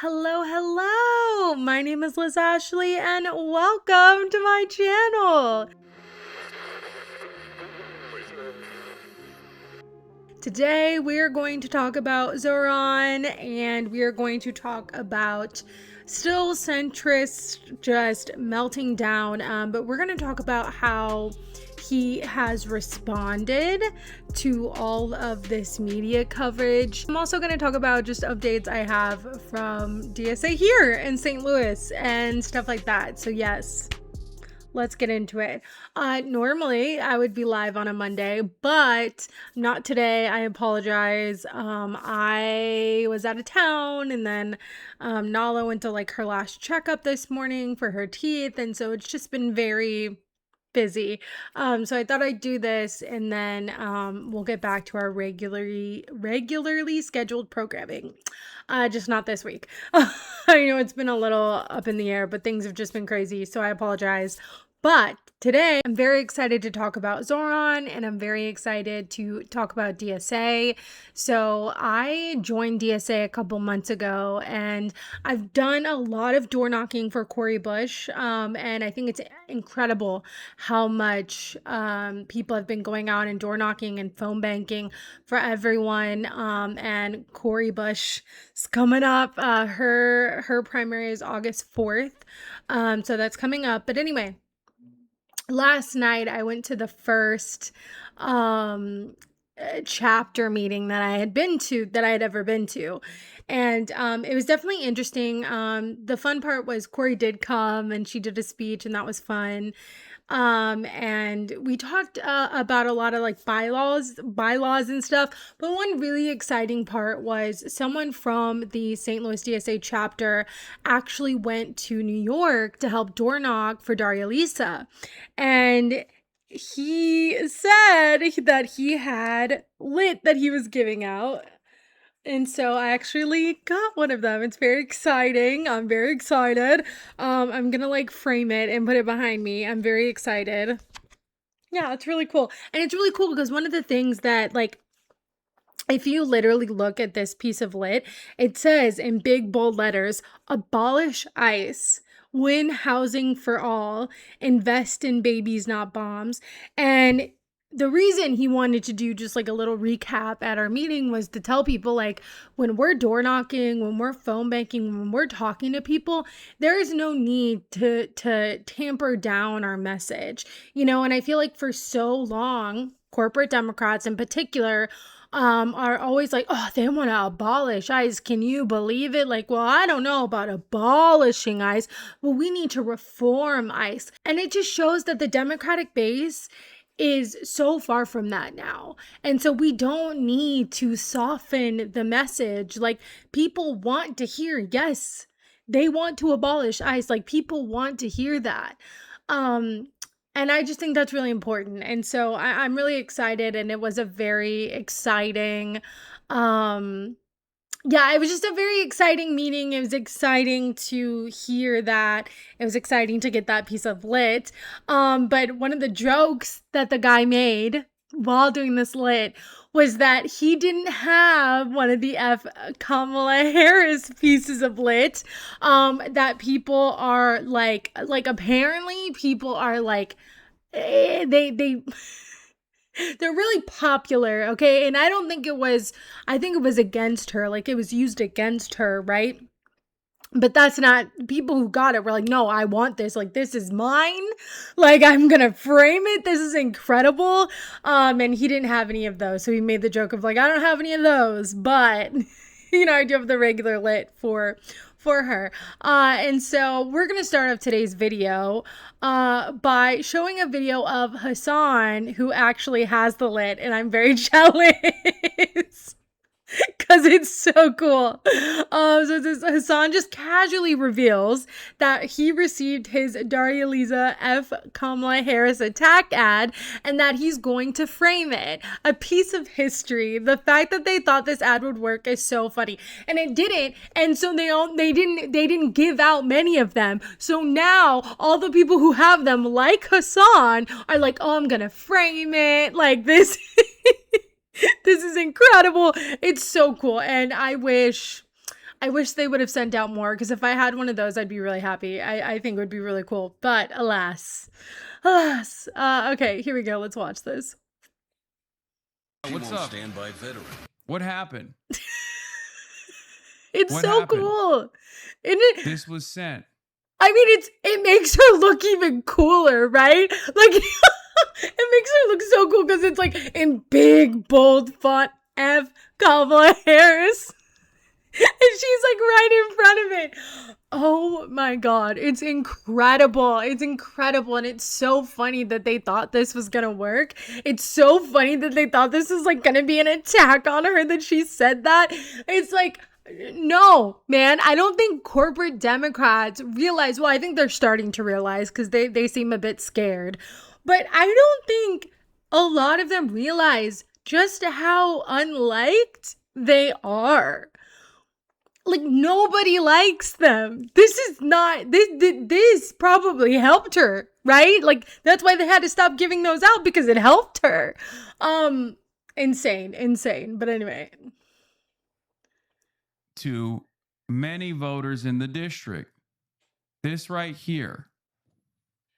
Hello. My name is Ashlee, and welcome to my channel. Today we are going to talk about Zohran, and we are going to talk about still centrist just melting down, but we're going to talk about how he has responded to all of this media coverage. I'm also going to talk about just updates I have from DSA here in St. Louis and stuff like that. So yes, let's get into it. Normally I would be live on a Monday, but not today. I apologize. I was out of town, and then Nala went to like her last checkup this morning for her teeth, and so it's just been very busy. So I thought I'd do this, and then we'll get back to our regularly scheduled programming. Just not this week. I know it's been a little up in the air, but things have just been crazy, so I apologize. But today, I'm very excited to talk about Zohran, and I'm very excited to talk about DSA. So I joined DSA a couple months ago, and I've done a lot of door knocking for Cori Bush, and I think it's incredible how much people have been going out and door knocking and phone banking for everyone. And Cori Bush is coming up. Her primary is August 4th, so that's coming up. But anyway, last night I went to the first chapter meeting that I had ever been to, and it was definitely interesting. The fun part was Cori did come and she did a speech, and that was fun. And we talked about a lot of like bylaws and stuff, but one really exciting part was someone from the St. Louis DSA chapter actually went to New York to help door knock for Daria Lisa, and he said that he had lit that he was giving out. And so I actually got one of them. It's very exciting. I'm very excited. I'm gonna like frame it and put it behind me. I'm very excited. Yeah, it's really cool. And it's really cool because one of the things that, like, if you literally look at this piece of lit, it says in big bold letters, abolish ICE, win housing for all, invest in babies, not bombs. And the reason he wanted to do just like a little recap at our meeting was to tell people, like, when we're door knocking, when we're phone banking, when we're talking to people, there is no need to tamper down our message, and I feel like for so long, corporate Democrats in particular, are always like, oh, they want to abolish ICE. Can you believe it? Like, well, I don't know about abolishing ICE. Well, we need to reform ICE. And it just shows that the Democratic base is so far from that now. And so we don't need to soften the message. Like, people want to hear, yes, they want to abolish ICE. Like, people want to hear that. And I just think that's really important. And so I'm really excited. And it was a very exciting, it was just a very exciting meeting. It was exciting to hear that. It was exciting to get that piece of lit. But one of the jokes that the guy made while doing this lit was that he didn't have one of the Kamala Harris pieces of lit. That people are like apparently people are like, they're really popular, okay? And I think it was against her, like it was used against her, right? But that's not, people who got it were like, no, I want this, like, this is mine, like, I'm gonna frame it, this is incredible. And he didn't have any of those, so he made the joke of like, I don't have any of those, but I do have the regular lit for her. And so we're gonna start off today's video by showing a video of Hassan, who actually has the lit, and I'm very jealous because it's so cool. So this Hassan just casually reveals that he received his Daria Lisa F. Kamala Harris attack ad, and that he's going to frame it. A piece of history. The fact that they thought this ad would work is so funny, and it didn't. And so they didn't give out many of them. So now all the people who have them, like Hassan, are like, oh, I'm gonna frame it like this. This is incredible. It's so cool. And I wish I wish they would have sent out more, because if I had one of those, I'd be really happy. I think it would be really cool. But alas. Okay, here we go. Let's watch this. What's up? Standby veteran. What happened? It's so happened? Cool. Isn't it? This was sent. I mean, it makes her look even cooler, right? Like, it makes her look so cool because it's like in big, bold font, F. Kamala Harris. And she's like right in front of it. Oh my God. It's incredible. It's incredible. And it's so funny that they thought this was going to work. It's so funny that they thought this was like going to be an attack on her, that she said that. It's like, no, man, I don't think corporate Democrats realize, well, I think they're starting to realize because they seem a bit scared. But I don't think a lot of them realize just how unliked they are. Like, nobody likes them. This is not, this probably helped her, right? Like, that's why they had to stop giving those out, because it helped her. Insane. But anyway. To many voters in the district, this right here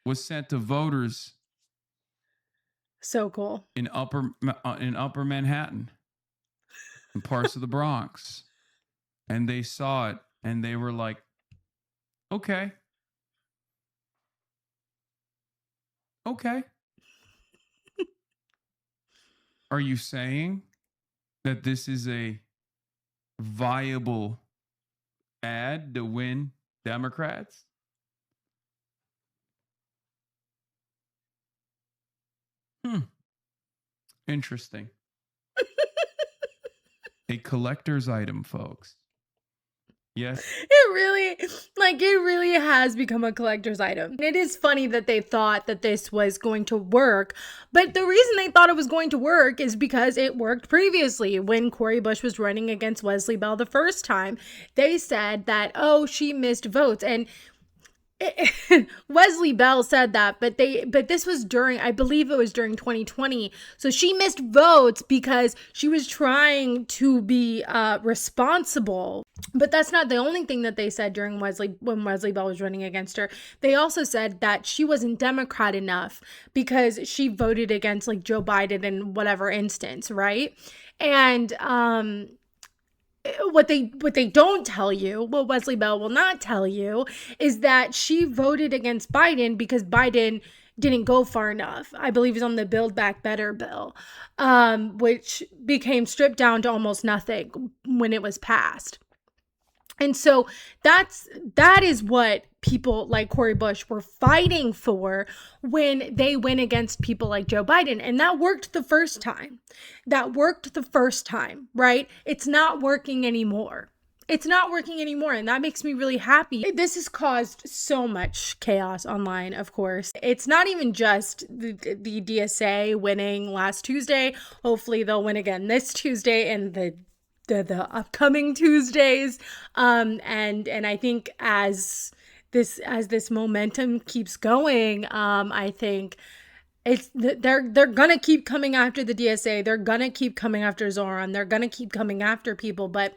was sent to voters. So cool. In upper Manhattan, in parts of the Bronx. And they saw it and they were like, okay. Are you saying that this is a viable ad to win Democrats? Interesting. A collector's item, folks. Yes. It really has become a collector's item. It is funny that they thought that this was going to work, but the reason they thought it was going to work is because it worked previously when Cori Bush was running against Wesley Bell the first time. They said that, oh, she missed votes, and Wesley Bell said that, but this was during, I believe it was during 2020. So she missed votes because she was trying to be responsible. But that's not the only thing that they said when Wesley Bell was running against her. They also said that she wasn't Democrat enough because she voted against like Joe Biden in whatever instance, right? And what they don't tell you, what Wesley Bell will not tell you, is that she voted against Biden because Biden didn't go far enough. I believe he's on the Build Back Better bill, which became stripped down to almost nothing when it was passed. And so that is what people like Cori Bush were fighting for when they went against people like Joe Biden. And that worked the first time. Right? It's not working anymore. And that makes me really happy. This has caused so much chaos online, of course. It's not even just the DSA winning last Tuesday. Hopefully they'll win again this Tuesday and the upcoming Tuesdays. And I think as this momentum keeps going, I think they're gonna keep coming after the DSA. They're gonna keep coming after Zohran. They're gonna keep coming after people. But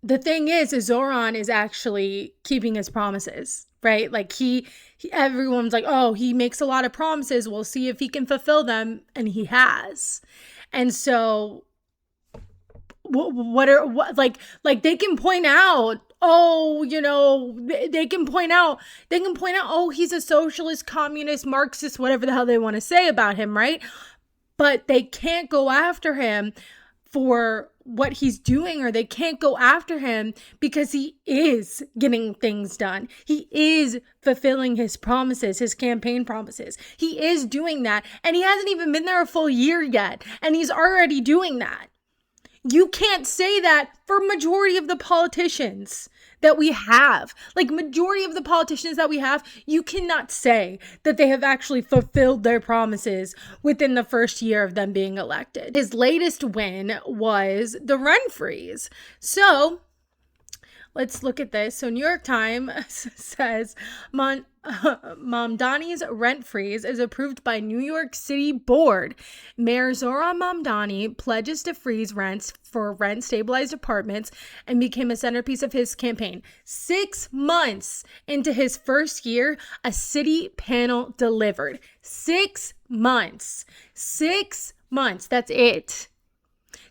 the thing is Zohran is actually keeping his promises, right? Like everyone's like, oh, he makes a lot of promises. We'll see if he can fulfill them, and he has. And so like they can point out, oh, they can point out, oh, he's a socialist, communist, Marxist, whatever the hell they want to say about him, right? But they can't go after him for what he's doing, or they can't go after him because he is getting things done. He is fulfilling his promises, his campaign promises. He is doing that, and he hasn't even been there a full year yet, and he's already doing that. You can't say that for majority of the politicians that we have. Like, majority of the politicians that we have, you cannot say that they have actually fulfilled their promises within the first year of them being elected. His latest win was the rent freeze. So let's look at this. So New York Times says Mamdani's rent freeze is approved by New York City Board. Mayor Zohran Mamdani pledges to freeze rents for rent-stabilized apartments and became a centerpiece of his campaign. 6 months into his first year, a city panel delivered. 6 months. 6 months. That's it.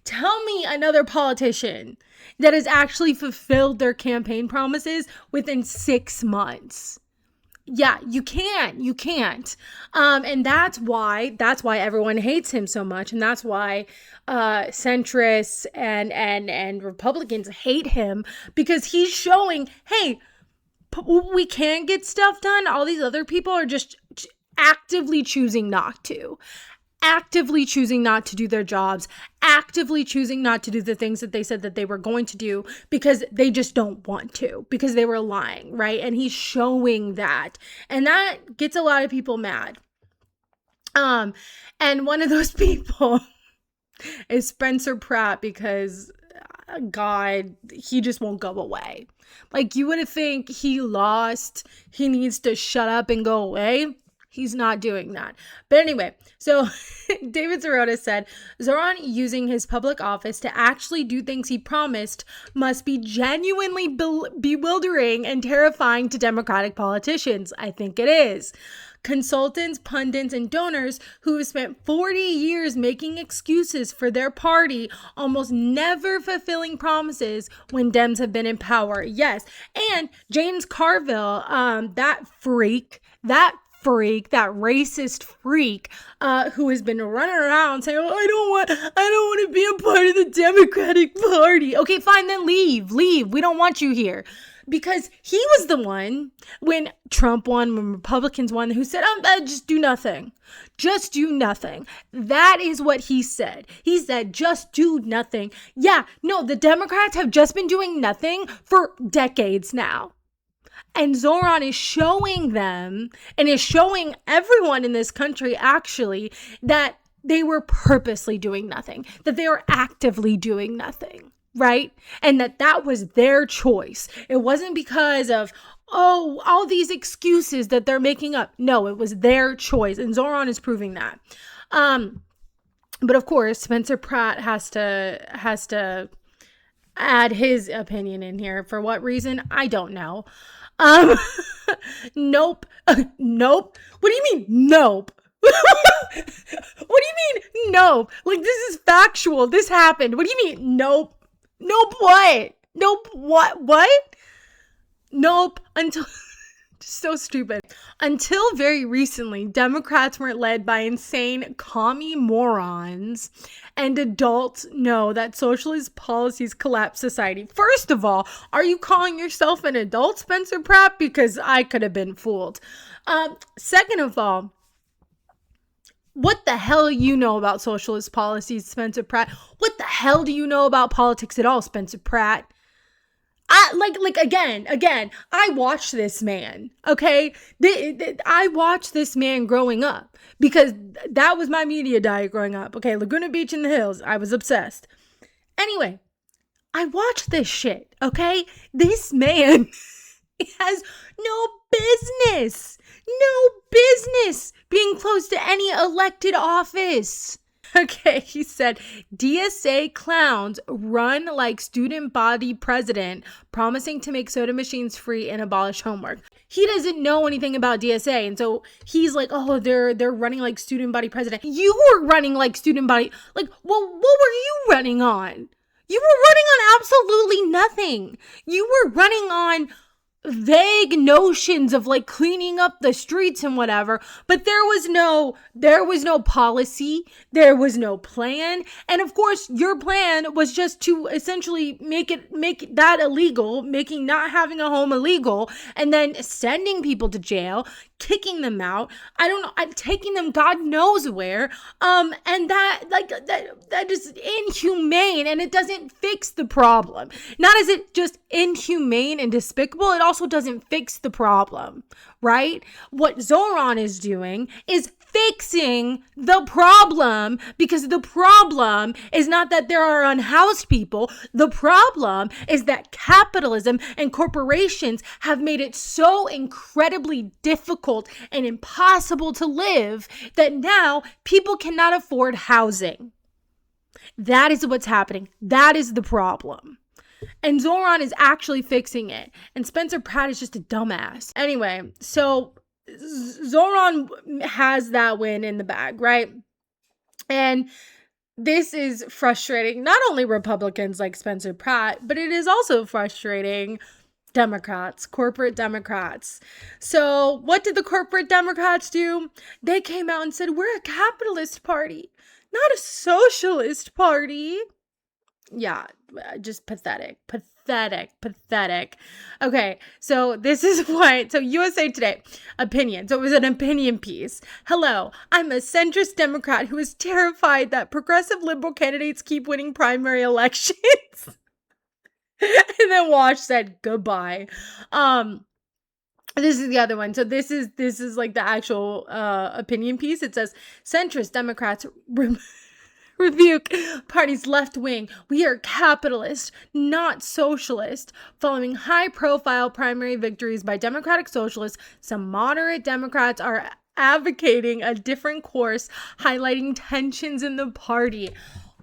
Tell me another politician that has actually fulfilled their campaign promises within 6 months. Yeah, you can't. And that's why everyone hates him so much. And that's why centrists and Republicans hate him, because he's showing, hey, we can get stuff done. All these other people are just actively choosing not to. Actively choosing not to do their jobs, actively choosing not to do the things that they said that they were going to do because they just don't want to, because they were lying, right? And he's showing that. And that gets a lot of people mad. And one of those people is Spencer Pratt, because God, he just won't go away. Like, you would think he lost, he needs to shut up and go away. He's not doing that. But anyway, so David Sirota said, Zohran using his public office to actually do things he promised must be genuinely bewildering and terrifying to Democratic politicians. I think it is. Consultants, pundits, and donors who have spent 40 years making excuses for their party, almost never fulfilling promises when Dems have been in power. Yes. And James Carville, that racist freak, who has been running around saying, oh, I don't want to be a part of the Democratic Party. Okay, fine, then leave. We don't want you here. Because he was the one, when Trump won, when Republicans won, who said, just do nothing. Just do nothing. That is what he said. He said, just do nothing. Yeah, no, the Democrats have just been doing nothing for decades now. And Zohran is showing them, and is showing everyone in this country, actually, that they were purposely doing nothing, that they were actively doing nothing, right? And that was their choice. It wasn't because of, all these excuses that they're making up. No, it was their choice. And Zohran is proving that. But of course, Spencer Pratt has to add his opinion in here. For what reason? I don't know. Nope. Nope. What do you mean, nope? What do you mean, nope? Like, this is factual. This happened. What do you mean, nope? Nope what? Nope what? What? Nope. Until... So stupid. Until very recently, Democrats weren't led by insane commie morons, and adults know that socialist policies collapse society. First of all, are you calling yourself an adult, Spencer Pratt? Because I could have been fooled. Second of all, what the hell you know about socialist policies, Spencer Pratt? What the hell do you know about politics at all, Spencer Pratt? Again, I watched this man, okay? I watched this man growing up, because that was my media diet growing up. Okay, Laguna Beach in the hills. I was obsessed. Anyway, I watched this shit, okay? This man has no business being close to any elected office. Okay, he said, DSA clowns run like student body president, promising to make soda machines free and abolish homework. He doesn't know anything about DSA, and so he's like, oh, they're running like student body president. You were running like student body, like, well, what were you running on? You were running on absolutely nothing. You were running on vague notions of like cleaning up the streets and whatever, but there was no policy, there was no plan. And of course, your plan was just to essentially make that illegal, making not having a home illegal, and then sending people to jail, kicking them out. I don't know, taking them God knows where. And that is inhumane, and it doesn't fix the problem. Not is it just inhumane and despicable, it also doesn't fix the problem, right? What Zohran is doing is fixing the problem, because the problem is not that there are unhoused people. The problem is that capitalism and corporations have made it so incredibly difficult and impossible to live that now people cannot afford housing. That is what's happening. That is the problem. And Zohran is actually fixing it. And Spencer Pratt is just a dumbass. Anyway, so Zohran has that win in the bag, right? And this is frustrating not only Republicans like Spencer Pratt, but it is also frustrating Democrats, corporate Democrats. So what did the corporate Democrats do? They came out and said, we're a capitalist party, not a socialist party. Yeah, just pathetic. Okay, so this is what, so USA Today, opinion. So it was an opinion piece. Hello, I'm a centrist Democrat who is terrified that progressive liberal candidates keep winning primary elections. And then Wash said goodbye. This is the other one. So this is like the actual opinion piece. It says centrist Democrats rebuke party's left wing. We are capitalist, not socialist. Following high-profile primary victories by Democratic Socialists, some moderate Democrats are advocating a different course, highlighting tensions in the party.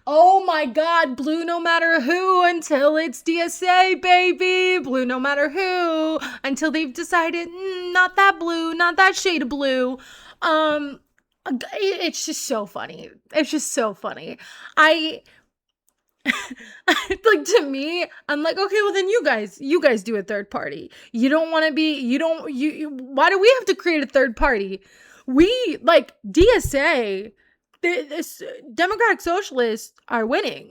Oh my God, blue no matter who until it's DSA, baby. Blue no matter who until they've decided, not that blue, not that shade of blue. It's just so funny. It's just so funny. Like, to me, I'm like, okay, well then you guys do a third party. You don't want to be, why do we have to create a third party? We, like, DSA, this Democratic Socialists are winning.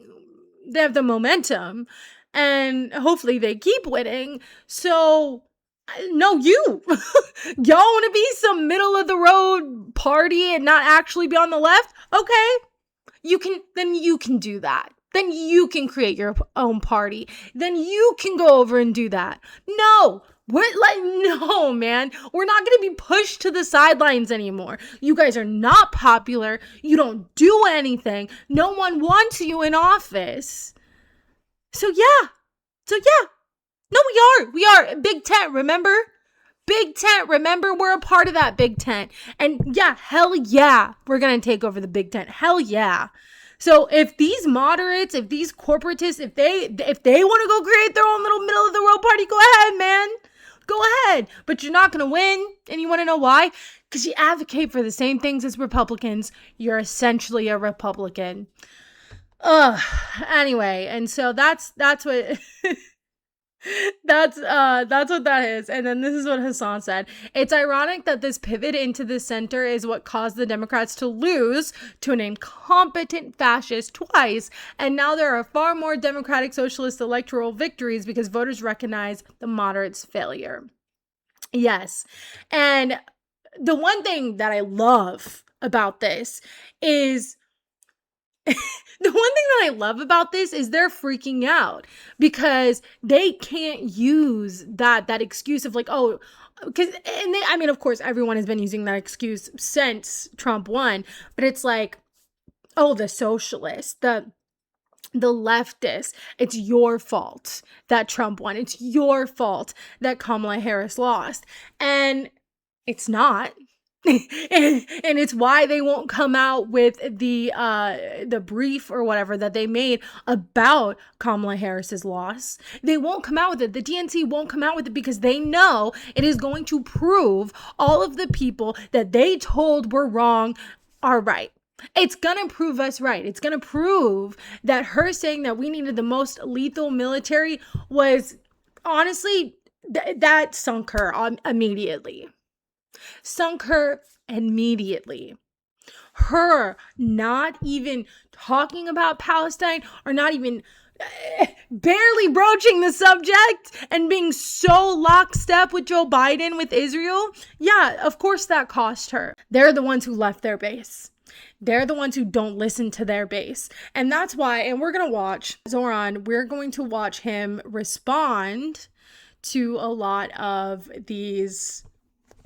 They have the momentum and hopefully they keep winning. So no, y'all want to be some middle of the road party and not actually be on the left? Okay, you can do that. Then you can create your own party. Then you can go over and do that. No, no, man. We're not going to be pushed to the sidelines anymore. You guys are not popular. You don't do anything. No one wants you in office. So yeah. No, we are. Big tent, remember? Big tent, remember? We're a part of that big tent. And yeah, hell yeah, we're going to take over the big tent. Hell yeah. So if these moderates, if these corporatists, if they want to go create their own little middle of the road party, go ahead, man. Go ahead. But you're not going to win. And you want to know why? Because you advocate for the same things as Republicans. You're essentially a Republican. Anyway, and so that's what... That's what that is. And then this is what Hassan said. It's ironic that this pivot into the center is what caused the Democrats to lose to an incompetent fascist twice. And now there are far more Democratic Socialist electoral victories because voters recognize the moderates' failure. Yes. And the one thing that I love about this is the one thing that I love about this is they're freaking out because they can't use that excuse of like, oh, because, I mean, of course, everyone has been using that excuse since Trump won, but it's like, oh, the socialists, the leftists, it's your fault that Trump won. It's your fault that Kamala Harris lost. And it's not. and it's why they won't come out with the brief or whatever that they made about Kamala Harris's loss. They won't come out with it. The DNC won't come out with it because they know it is going to prove all of the people that they told were wrong are right. It's going to prove us right. It's going to prove that her saying that we needed the most lethal military was honestly, that sunk her immediately. Sunk her immediately. Her not even talking about Palestine or not even barely broaching the subject and being so lockstep with Joe Biden with Israel. Yeah, of course that cost her. They're the ones who left their base. They're the ones who don't listen to their base. And that's why, and we're going to watch Zohran, we're going to watch him respond to a lot of these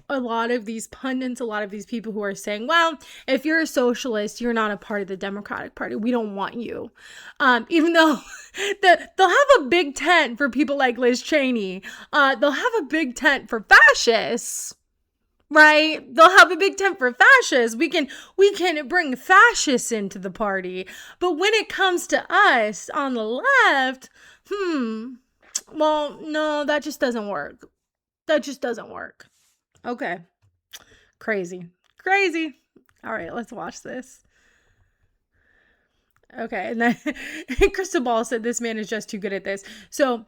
a lot of these pundits, a lot of these people who are saying, well, if you're a socialist, you're not a part of the Democratic Party. We don't want you. Even though they'll have a big tent for people like Liz Cheney. They'll have a big tent for fascists. Right? They'll have a big tent for fascists. We can bring fascists into the party. But when it comes to us on the left, well, no, that just doesn't work. That just doesn't work. Okay. Crazy. All right, let's watch this. Okay, and then Crystal Ball said this man is just too good at this. So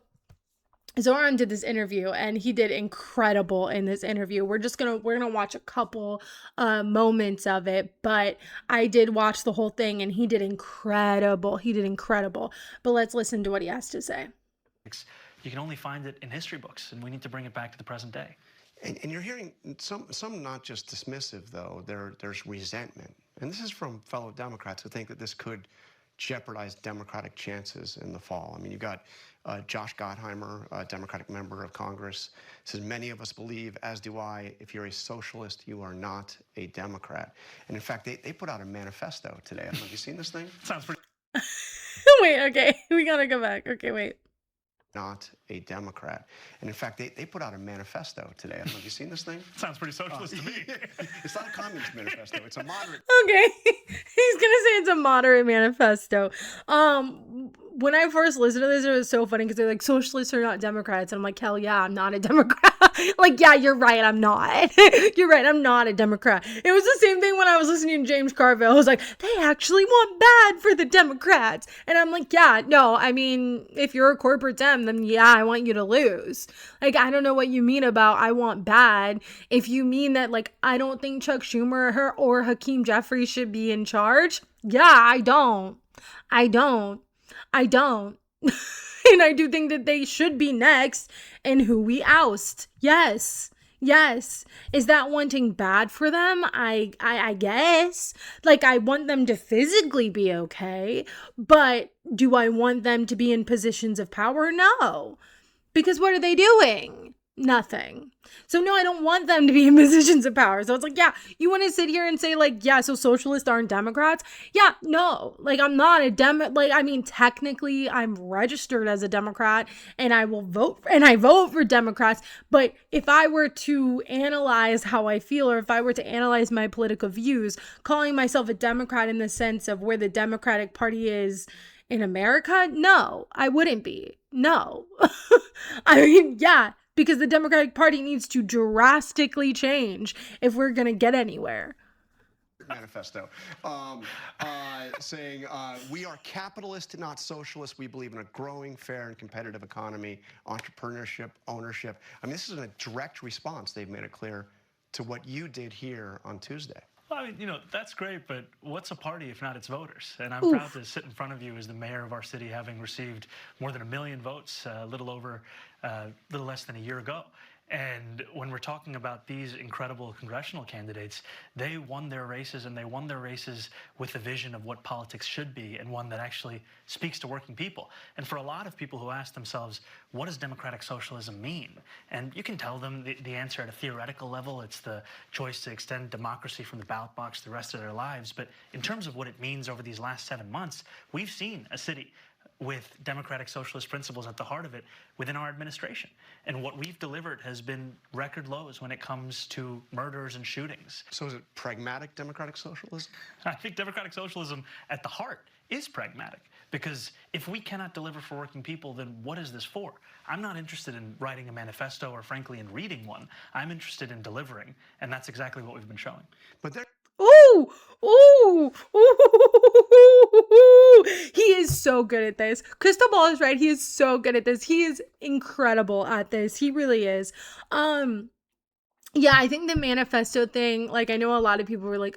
Zohran did this interview and he did incredible in this interview. We're gonna watch a couple moments of it, but I did watch the whole thing and he did incredible. But let's listen to what he has to say. You can only find it in history books, and we need to bring it back to the present day. And you're hearing some not just dismissive, though. There's resentment. And this is from fellow Democrats who think that this could jeopardize Democratic chances in the fall. I mean, you've got Josh Gottheimer, a Democratic member of Congress, says, many of us believe, as do I, if you're a socialist, you are not a Democrat. And in fact, they put out a manifesto today. I don't know, have you seen this thing? Sounds pretty... Wait, okay. We gotta go back. Okay, wait. Not a Democrat. And in fact, they put out a manifesto today. I don't know, have you seen this thing? Sounds pretty socialist to me. It's not a communist manifesto. It's a moderate. Okay. He's gonna say it's a moderate manifesto. When I first listened to this, it was so funny because they're like, socialists are not Democrats. And I'm like, hell yeah, I'm not a Democrat. Like, yeah, you're right, I'm not. You're right, I'm not a Democrat. It was the same thing when I was listening to James Carville. I was like, they actually want bad for the Democrats. And I'm like, yeah, no, I mean, if you're a corporate Dem, then yeah, I want you to lose. Like, I don't know what you mean about I want bad. If you mean that, like, I don't think Chuck Schumer or Hakeem Jeffries should be in charge. Yeah, I don't. And I do think that they should be next and who we oust. Yes. Is that wanting bad for them? I guess. Like, I want them to physically be okay, but do I want them to be in positions of power? No. Because what are they doing? Nothing. So no, I don't want them to be in positions of power. So it's like, yeah, you want to sit here and say like, yeah, so socialists aren't Democrats? Yeah, no, like I'm not a like, I mean, technically I'm registered as a Democrat and I will vote and I vote for Democrats. But if I were to analyze how I feel, or if I were to analyze my political views, calling myself a Democrat in the sense of where the Democratic Party is in America, no, I wouldn't be. No. I mean, yeah. Because the Democratic Party needs to drastically change if we're going to get anywhere. Manifesto saying we are capitalist, not socialist. We believe in a growing, fair, and competitive economy, entrepreneurship, ownership. I mean, this is a direct response. They've made it clear to what you did here on Tuesday. Well, I mean, you know, that's great, but what's a party if not its voters? And I'm proud to sit in front of you as the mayor of our city, having received more than 1 million votes, a little less than a year ago. And when we're talking about these incredible congressional candidates, they won their races, and they won their races with a vision of what politics should be, and one that actually speaks to working people. And for a lot of people who ask themselves, what does democratic socialism mean? And you can tell them the answer at a theoretical level. It's the choice to extend democracy from the ballot box the rest of their lives. But in terms of what it means over these last 7 months, we've seen a city with democratic socialist principles at the heart of it within our administration. And what we've delivered has been record lows when it comes to murders and shootings. So is it pragmatic democratic socialism? I think democratic socialism at the heart is pragmatic, because if we cannot deliver for working people, then what is this for? I'm not interested in writing a manifesto or, frankly, in reading one. I'm interested in delivering, and that's exactly what we've been showing. But there. Ooh, he is so good at this. Crystal Ball is right. He is so good at this. He is incredible at this. He really is. Yeah, I think the manifesto thing, like, I know a lot of people were like,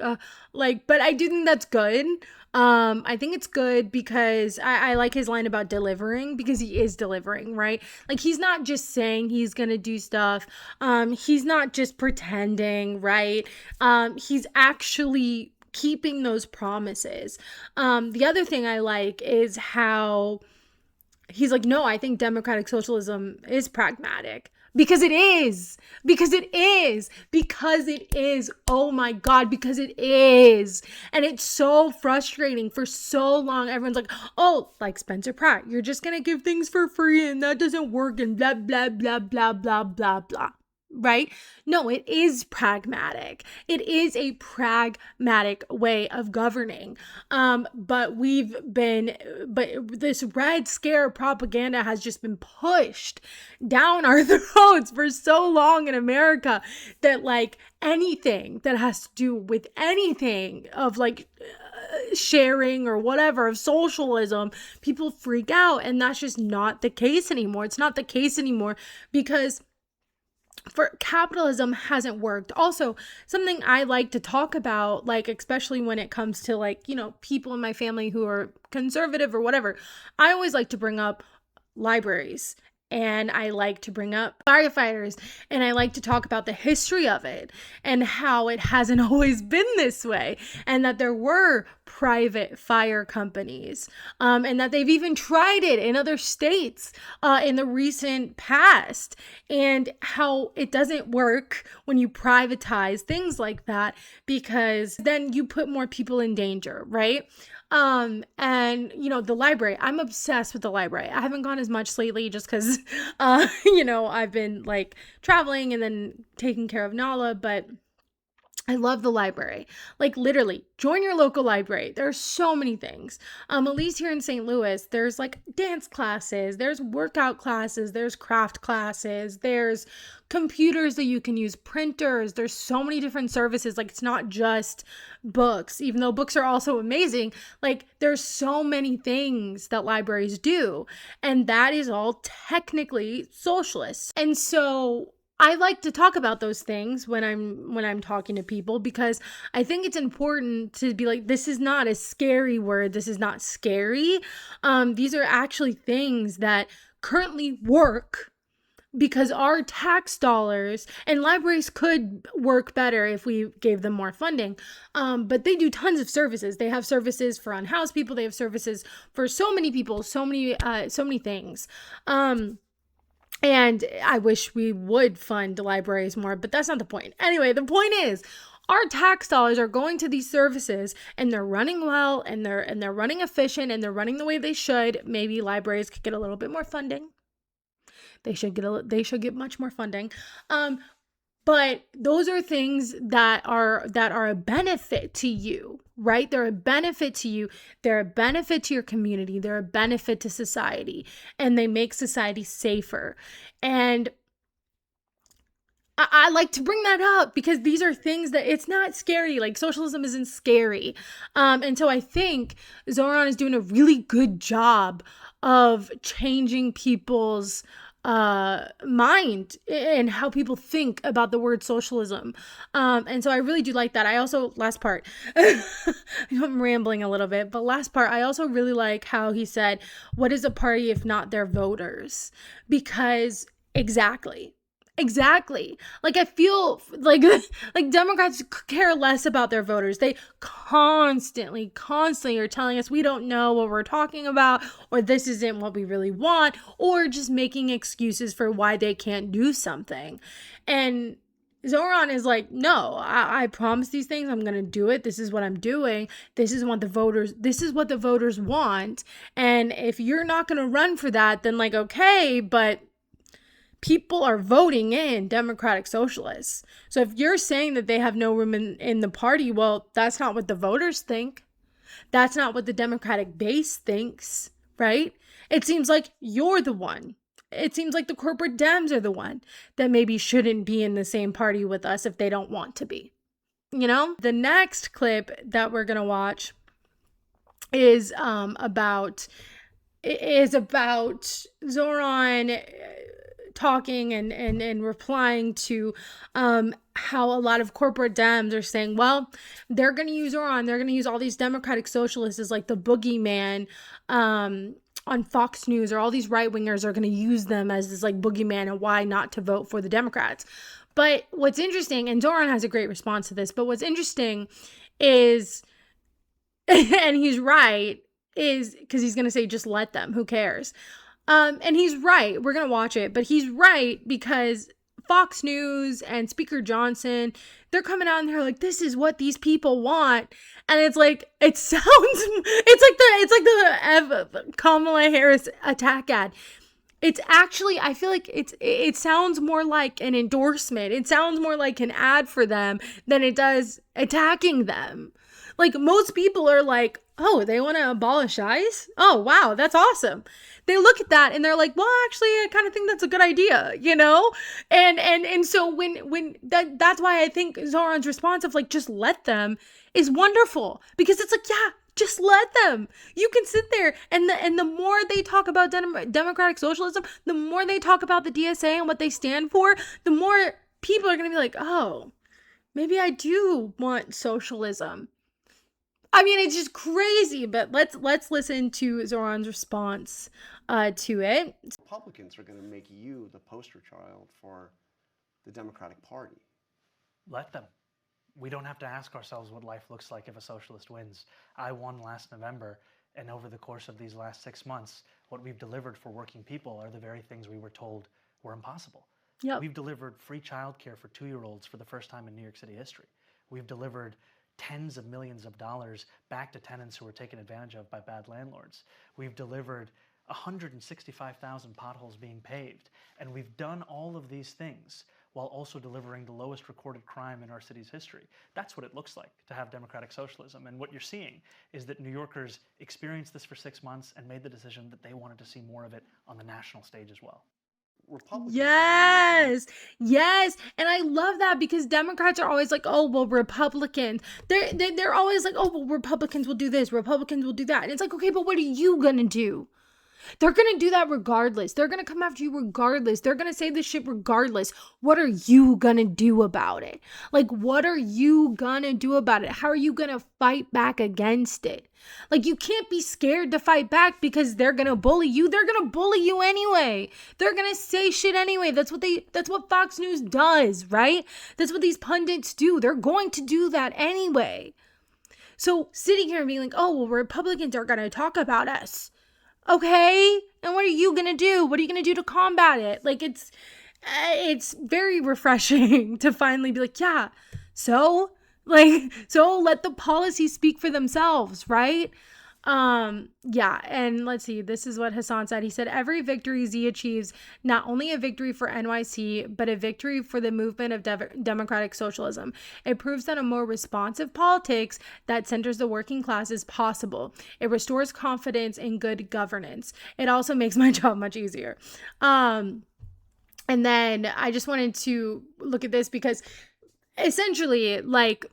but I do think that's good. I think it's good because I like his line about delivering, because he is delivering, right? Like, he's not just saying he's gonna do stuff. He's not just pretending, right? He's actually keeping those promises. The other thing I like is how He's like, no, I think democratic socialism is pragmatic. Because it is. Because it is. Because it is. Oh my God, because it is. And it's so frustrating. For so long, everyone's like, oh, like Spencer Pratt, you're just going to give things for free and that doesn't work and blah, blah, blah, blah, blah, blah, blah. Right? No, it is pragmatic. It is a pragmatic way of governing. But this Red Scare propaganda has just been pushed down our throats for so long in America that like anything that has to do with anything of like sharing or whatever of socialism, people freak out. And that's just not the case anymore. It's not the case anymore because for capitalism hasn't worked. Also, something I like to talk about, like, especially when it comes to like, you know, people in my family who are conservative or whatever, I always like to bring up libraries. And I like to bring up firefighters, and I like to talk about the history of it and how it hasn't always been this way, and that there were private fire companies, and that they've even tried it in other states in the recent past, and how it doesn't work when you privatize things like that because then you put more people in danger, right? And you know, the library, I'm obsessed with the library. I haven't gone as much lately just because, you know, I've been like traveling and then taking care of Nala, but I love the library. Like literally, join your local library. There are so many things. At least here in St. Louis, there's like dance classes, there's workout classes, there's craft classes, there's computers that you can use, printers. There's so many different services. Like it's not just books, even though books are also amazing. Like there's so many things that libraries do, and that is all technically socialist. And so I like to talk about those things when I'm talking to people because I think it's important to be like, this is not a scary word. This is not scary. These are actually things that currently work because our tax dollars, and libraries could work better if we gave them more funding. But they do tons of services. They have services for unhoused people. They have services for so many people, so many things. And I wish we would fund libraries more, but that's not the point. Anyway, the point is our tax dollars are going to these services and they're running well and they're running efficient and they're running the way they should. Maybe libraries could get a little bit more funding. They should get much more funding. But those are things that are a benefit to you, right? They're a benefit to you. They're a benefit to your community. They're a benefit to society, and they make society safer. And I like to bring that up because these are things that it's not scary. Like socialism isn't scary. And so I think Zohran is doing a really good job of changing people's mind and how people think about the word socialism. And so I really do like that. I also, last part, I'm rambling a little bit, but last part, I also really like how he said, what is a party if not their voters? Because exactly. Like I feel like Democrats care less about their voters. They constantly are telling us we don't know what we're talking about, or this isn't what we really want, or just making excuses for why they can't do something. And Zohran is like, no, I promise these things. I'm going to do it. This is what I'm doing. This is what the voters want. And if you're not going to run for that, then like, okay, but people are voting in Democratic Socialists. So if you're saying that they have no room in the party, well, that's not what the voters think. That's not what the Democratic base thinks, right? It seems like you're the one. It seems like the corporate Dems are the one that maybe shouldn't be in the same party with us if they don't want to be. You know? The next clip that we're going to watch is about Zohran talking and replying to how a lot of corporate Dems are saying, well, they're going to use Zohran, they're going to use all these Democratic Socialists as like the boogeyman on Fox News, or all these right-wingers are going to use them as this like boogeyman and why not to vote for the Democrats. But what's interesting, and Zohran has a great response to this, but what's interesting is, and he's right, is because he's going to say, just let them, who cares? And he's right. We're going to watch it, but he's right because Fox News and Speaker Johnson, they're coming out and they're like, this is what these people want. And it's like, it sounds, it's like the Kamala Harris attack ad. It's actually, I feel like it sounds more like an endorsement. It sounds more like an ad for them than it does attacking them. Like, most people are like, oh, they want to abolish ICE? Oh, wow, that's awesome. They look at that and they're like, well, actually, I kind of think that's a good idea, you know? And so when that's why I think Zohran's response of like, just let them is wonderful, because it's like, yeah, just let them. You can sit there and the more they talk about democratic socialism, the more they talk about the DSA and what they stand for, the more people are going to be like, oh, maybe I do want socialism. I mean, it's just crazy, but let's listen to Zohran's response to it. Republicans are going to make you the poster child for the Democratic Party. Let them. We don't have to ask ourselves what life looks like if a socialist wins. I won last November, and over the course of these last 6 months, what we've delivered for working people are the very things we were told were impossible. Yep. We've delivered free childcare for 2-year-olds for the first time in New York City history. We've delivered tens of millions of dollars back to tenants who were taken advantage of by bad landlords. We've delivered 165,000 potholes being paved. And we've done all of these things while also delivering the lowest recorded crime in our city's history. That's what it looks like to have democratic socialism. And what you're seeing is that New Yorkers experienced this for 6 months and made the decision that they wanted to see more of it on the national stage as well. Republicans. Yes. And I love that, because Democrats are always like, oh, well, Republicans, they're always like, oh, well, Republicans will do this, Republicans will do that. And it's like, okay, but what are you gonna do? They're gonna do that regardless. They're gonna come after you regardless. They're gonna say this shit regardless. What are you gonna do about it? Like, what are you gonna do about it? How are you gonna fight back against it? Like, you can't be scared to fight back, because they're gonna bully you. They're gonna bully you anyway. They're gonna say shit anyway. That's what Fox News does, right? That's what these pundits do. They're going to do that anyway. So sitting here and being like, oh, well, Republicans are gonna talk about us. Okay, and what are you gonna do? What are you gonna do to combat it? Like, it's very refreshing to finally be like, yeah, so let the policies speak for themselves, right? Yeah, and let's see, this is what Hassan said. He said, every victory Z achieves, not only a victory for NYC, but a victory for the movement of democratic socialism. It proves that a more responsive politics that centers the working class is possible. It restores confidence in good governance. It also makes my job much easier. And then I just wanted to look at this, because essentially, like,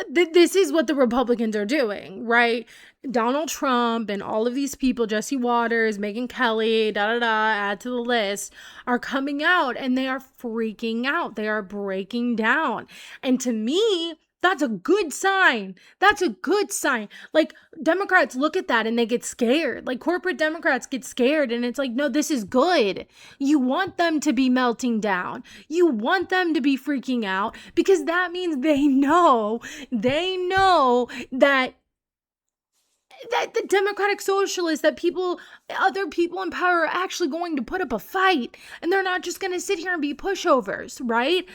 this is what the Republicans are doing, right? Donald Trump and all of these people, Jesse Waters, Megyn Kelly, add to the list, are coming out and they are freaking out. They are breaking down. And to me, that's a good sign. That's a good sign. Like, Democrats look at that and they get scared. Like, corporate Democrats get scared, and it's like, no, this is good. You want them to be melting down. You want them to be freaking out, because that means they know that the democratic socialists, that other people in power are actually going to put up a fight, and they're not just going to sit here and be pushovers, right?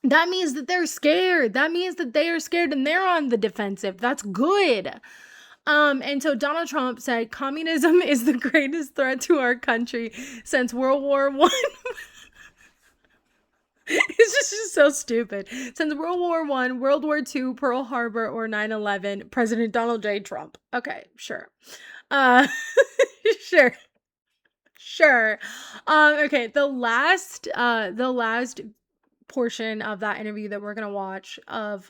That means that they're scared. That means that they are scared and they're on the defensive. That's good. And so Donald Trump said, communism is the greatest threat to our country since World War I. It's just so stupid. Since World War I, World War II, Pearl Harbor, or 9/11, President Donald J. Trump. Okay, sure. Sure. Okay, the last portion of that interview that we're gonna watch of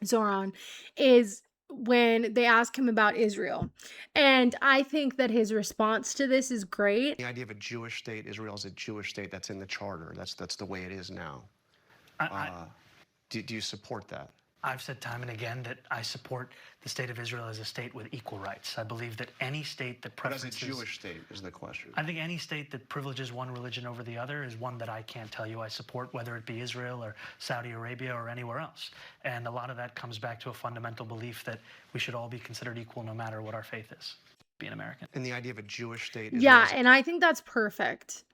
Zohran is when they ask him about Israel. And I think that his response to this is great. The idea of a Jewish state, Israel is a Jewish state, that's in the charter. That's the way it is now. Do you support that? I've said time and again that I support the state of Israel as a state with equal rights. I believe that any state that But as preferences... a Jewish state is the question. I think any state that privileges one religion over the other is one that I can't tell you I support, whether it be Israel or Saudi Arabia or anywhere else. And a lot of that comes back to a fundamental belief that we should all be considered equal no matter what our faith is. be an American. And the idea of a Jewish state is Yeah, and I think that's perfect.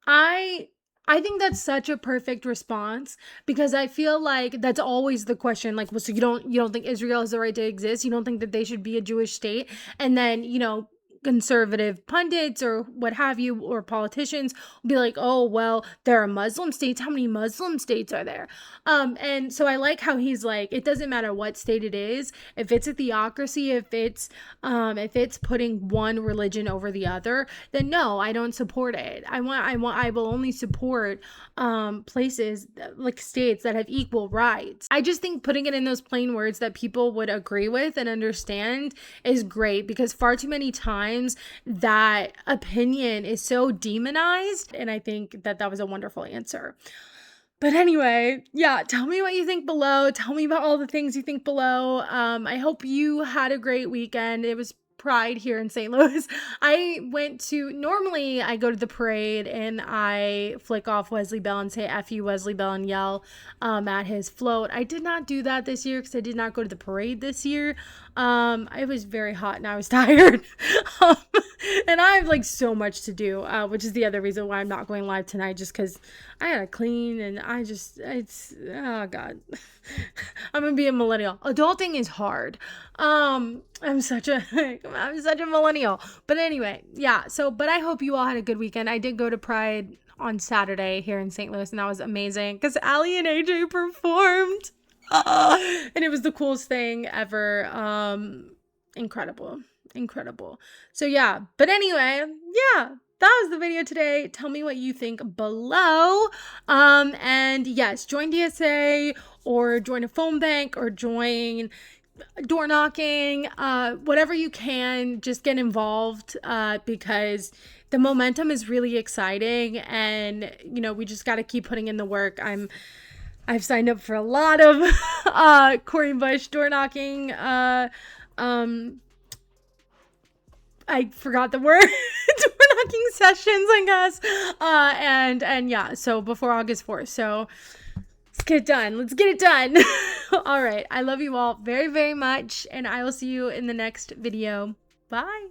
I think that's such a perfect response, because I feel like that's always the question, like, well, so you don't think Israel has the right to exist? You don't think that they should be a Jewish state? And then, conservative pundits or what have you, or politicians will be like, oh, well, there are Muslim states. How many Muslim states are there? And so I like how he's like, it doesn't matter what state it is. If it's a theocracy, if it's putting one religion over the other, then no, I don't support it. I will only support places like states that have equal rights. I just think putting it in those plain words that people would agree with and understand is great, because far too many times that opinion is so demonized, and I think that was a wonderful answer. But anyway, yeah, tell me what you think below. Tell me about all the things you think below. I hope you had a great weekend. It was Pride here in St. Louis. Normally I go to the parade and I flick off Wesley Bell and say F you Wesley Bell and yell at his float. I did not do that this year because I did not go to the parade this year. It was very hot and I was tired. And I have like so much to do, which is the other reason why I'm not going live tonight, just because I gotta clean and oh God. I'm gonna be a millennial. Adulting is hard. I'm such a millennial. But anyway, yeah. But I hope you all had a good weekend. I did go to Pride on Saturday here in St. Louis, and that was amazing because Allie and AJ performed. And it was the coolest thing ever. Incredible. So yeah, but anyway, yeah, that was the video today. Tell me what you think below. And yes, join DSA or join a phone bank or join door knocking, whatever you can, just get involved, because the momentum is really exciting, and we just got to keep putting in the work. I've signed up for a lot of Cori Bush door knocking. I forgot the word. Door knocking sessions, I guess. And yeah, so before August 4th. So let's get it done. All right. I love you all very, very much, and I will see you in the next video. Bye.